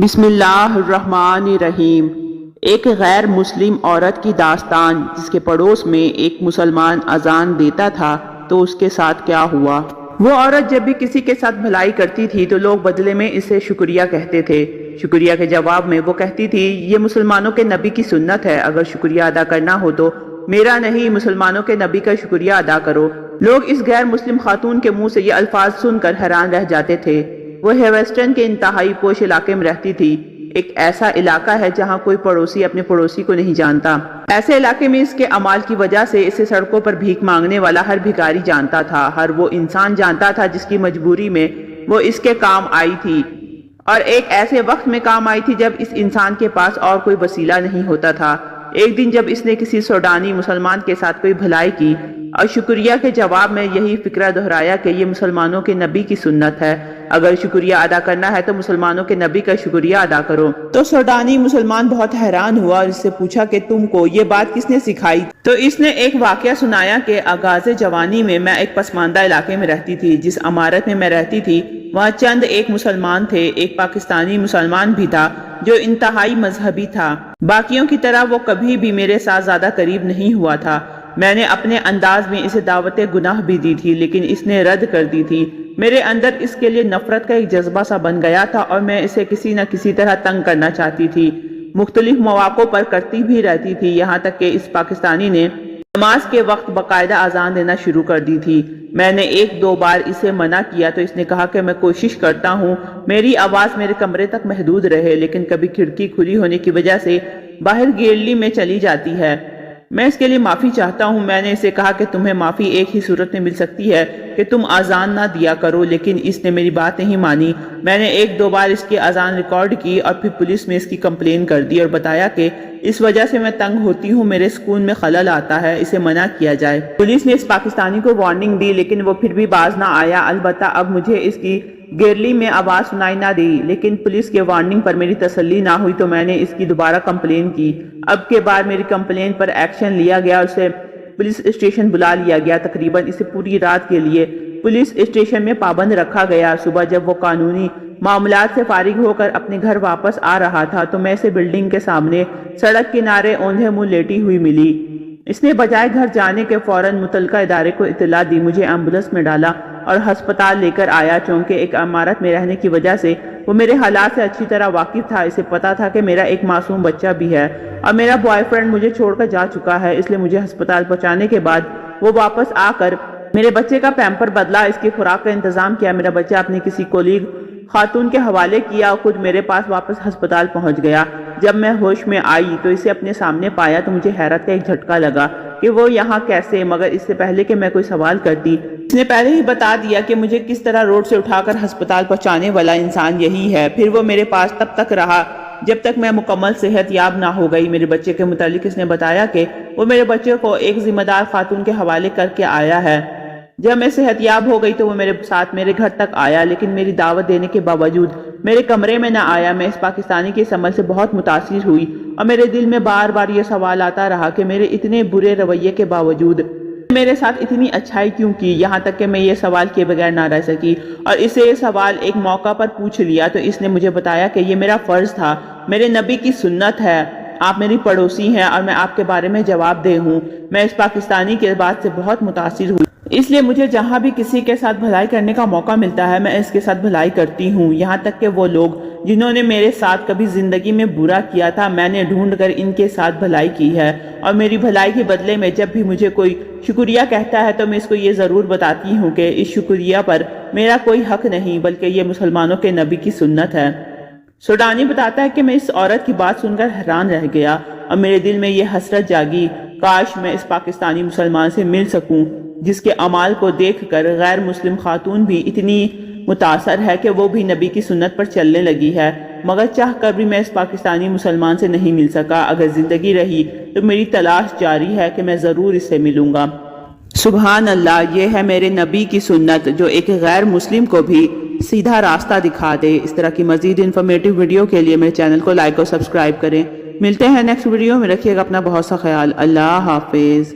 بسم اللہ الرحمن الرحیم۔ ایک غیر مسلم عورت کی داستان جس کے پڑوس میں ایک مسلمان اذان دیتا تھا تو اس کے ساتھ کیا ہوا۔ وہ عورت جب بھی کسی کے ساتھ بھلائی کرتی تھی تو لوگ بدلے میں اسے شکریہ کہتے تھے۔ شکریہ کے جواب میں وہ کہتی تھی یہ مسلمانوں کے نبی کی سنت ہے، اگر شکریہ ادا کرنا ہو تو میرا نہیں مسلمانوں کے نبی کا شکریہ ادا کرو۔ لوگ اس غیر مسلم خاتون کے منہ سے یہ الفاظ سن کر حیران رہ جاتے تھے۔ وہ ہیوسٹن کے انتہائی پوش علاقے میں رہتی تھی، ایک ایسا علاقہ ہے جہاں کوئی پڑوسی اپنے پڑوسی کو نہیں جانتا۔ ایسے علاقے میں اس کے اعمال کی وجہ سے اسے سڑکوں پر بھیک مانگنے والا ہر بھکاری جانتا تھا، ہر وہ انسان جانتا تھا جس کی مجبوری میں وہ اس کے کام آئی تھی، اور ایک ایسے وقت میں کام آئی تھی جب اس انسان کے پاس اور کوئی وسیلہ نہیں ہوتا تھا۔ ایک دن جب اس نے کسی سوڈانی مسلمان کے ساتھ کوئی بھلائی کی اور شکریہ کے جواب میں یہی فکرہ دہرایا کہ یہ مسلمانوں کے نبی کی سنت ہے، اگر شکریہ ادا کرنا ہے تو مسلمانوں کے نبی کا شکریہ ادا کرو، تو سوڈانی مسلمان بہت حیران ہوا اور اس سے پوچھا کہ تم کو یہ بات کس نے سکھائی؟ تو اس نے ایک واقعہ سنایا کہ آغاز جوانی میں ایک پسماندہ علاقے میں رہتی تھی۔ جس عمارت میں رہتی تھی وہاں چند ایک مسلمان تھے، ایک پاکستانی مسلمان بھی تھا جو انتہائی مذہبی تھا۔ باقیوں کی طرح وہ کبھی بھی میرے ساتھ زیادہ قریب نہیں ہوا تھا۔ میں نے اپنے انداز میں اسے دعوت گناہ بھی دی تھی لیکن اس نے رد کر دی تھی۔ میرے اندر اس کے لیے نفرت کا ایک جذبہ سا بن گیا تھا اور میں اسے کسی نہ کسی طرح تنگ کرنا چاہتی تھی۔ مختلف مواقع پر کرتی بھی رہتی تھی، یہاں تک کہ اس پاکستانی نے نماز کے وقت باقاعدہ اذان دینا شروع کر دی تھی۔ میں نے ایک دو بار اسے منع کیا تو اس نے کہا کہ میں کوشش کرتا ہوں میری آواز میرے کمرے تک محدود رہے، لیکن کبھی کھڑکی کھلی ہونے کی وجہ سے باہر گیلری میں چلی جاتی ہے۔ میں اس کے لیے معافی چاہتا ہوں۔ میں نے اسے کہا کہ تمہیں معافی ایک ہی صورت میں مل سکتی ہے کہ تم اذان نہ دیا کرو، لیکن اس نے میری بات نہیں مانی۔ میں نے ایک دو بار اس کی اذان ریکارڈ کی اور پھر پولیس میں اس کی کمپلین کر دی اور بتایا کہ اس وجہ سے میں تنگ ہوتی ہوں، میرے سکون میں خلل آتا ہے، اسے منع کیا جائے۔ پولیس نے اس پاکستانی کو وارننگ دی لیکن وہ پھر بھی باز نہ آیا۔ البتہ اب مجھے اس کی گیرلی میں آواز سنائی نہ دی، لیکن پولیس کے وارننگ پر میری تسلی نہ ہوئی تو میں نے اس کی دوبارہ کمپلین کی۔ اب کے بعد میری کمپلین پر ایکشن لیا گیا اور اسے پولیس اسٹیشن بلا لیا گیا۔ تقریباً اسے پوری رات کے لیے پولیس اسٹیشن میں پابند رکھا گیا۔ صبح جب وہ قانونی معاملات سے فارغ ہو کر اپنے گھر واپس آ رہا تھا تو میں اسے بلڈنگ کے سامنے سڑک کنارے اوندھے منہ لیٹی ہوئی ملی۔ اس نے بجائے گھر جانے کے فوراً متعلقہ ادارے کو اطلاع دی، مجھے ایمبولینس میں ڈالا اور ہسپتال لے کر آیا۔ چونکہ ایک عمارت میں رہنے کی وجہ سے وہ میرے حالات سے اچھی طرح واقف تھا، اسے پتا تھا کہ میرا ایک معصوم بچہ بھی ہے اور میرا بوائے فرینڈ مجھے چھوڑ کر جا چکا ہے، اس لیے مجھے ہسپتال پہنچانے کے بعد وہ واپس آ کر میرے بچے کا پیمپر بدلا، اس کی خوراک کا انتظام کیا، میرا بچہ اپنی کسی کولیگ خاتون کے حوالے کیا اور خود میرے پاس واپس ہسپتال پہنچ گیا۔ جب میں ہوش میں آئی تو اسے اپنے سامنے پایا تو مجھے حیرت کا ایک جھٹکا لگا کہ وہ یہاں کیسے، مگر اس سے پہلے کہ میں کوئی سوال کرتی اس نے پہلے ہی بتا دیا کہ مجھے کس طرح روڈ سے اٹھا کر ہسپتال پہنچانے والا انسان یہی ہے۔ پھر وہ میرے پاس تب تک رہا جب تک میں مکمل صحت یاب نہ ہو گئی۔ میرے بچے کے متعلق اس نے بتایا کہ وہ میرے بچے کو ایک ذمہ دار خاتون کے حوالے کر کے آیا ہے۔ جب میں صحت یاب ہو گئی تو وہ میرے ساتھ میرے گھر تک آیا، لیکن میری دعوت دینے کے باوجود میرے کمرے میں نہ آیا۔ میں اس پاکستانی کے اس عمل سے بہت متاثر ہوئی اور میرے دل میں بار بار یہ سوال آتا رہا کہ میرے اتنے برے رویے کے باوجود میرے ساتھ اتنی اچھائی کیوں کی، یہاں تک کہ میں یہ سوال کیے بغیر نہ رہ سکی اور اسے یہ سوال ایک موقع پر پوچھ لیا تو اس نے مجھے بتایا کہ یہ میرا فرض تھا، میرے نبی کی سنت ہے، آپ میری پڑوسی ہیں اور میں آپ کے بارے میں جواب دہ ہوں۔ میں اس پاکستانی کے بات سے بہت متاثر ہوئی، اس لیے مجھے جہاں بھی کسی کے ساتھ بھلائی کرنے کا موقع ملتا ہے میں اس کے ساتھ بھلائی کرتی ہوں، یہاں تک کہ وہ لوگ جنہوں نے میرے ساتھ کبھی زندگی میں برا کیا تھا میں نے ڈھونڈ کر ان کے ساتھ بھلائی کی ہے، اور میری بھلائی کے بدلے میں جب بھی مجھے کوئی شکریہ کہتا ہے تو میں اس کو یہ ضرور بتاتی ہوں کہ اس شکریہ پر میرا کوئی حق نہیں بلکہ یہ مسلمانوں کے نبی کی سنت ہے۔ سوڈانی بتاتا ہے کہ میں اس عورت کی بات سن کر حیران رہ گیا اور میرے دل میں یہ حسرت جاگی، کاش میں اس پاکستانی مسلمان سے مل سکوں جس کے اعمال کو دیکھ کر غیر مسلم خاتون بھی اتنی متاثر ہے کہ وہ بھی نبی کی سنت پر چلنے لگی ہے، مگر چاہ کر بھی میں اس پاکستانی مسلمان سے نہیں مل سکا۔ اگر زندگی رہی تو میری تلاش جاری ہے کہ میں ضرور اس سے ملوں گا۔ سبحان اللہ، یہ ہے میرے نبی کی سنت جو ایک غیر مسلم کو بھی سیدھا راستہ دکھا دے۔ اس طرح کی مزید انفارمیٹیو ویڈیو کے لیے میرے چینل کو لائک اور سبسکرائب کریں۔ ملتے ہیں نیکسٹ ویڈیو میں، رکھیے گا اپنا بہت سا خیال۔ اللہ حافظ۔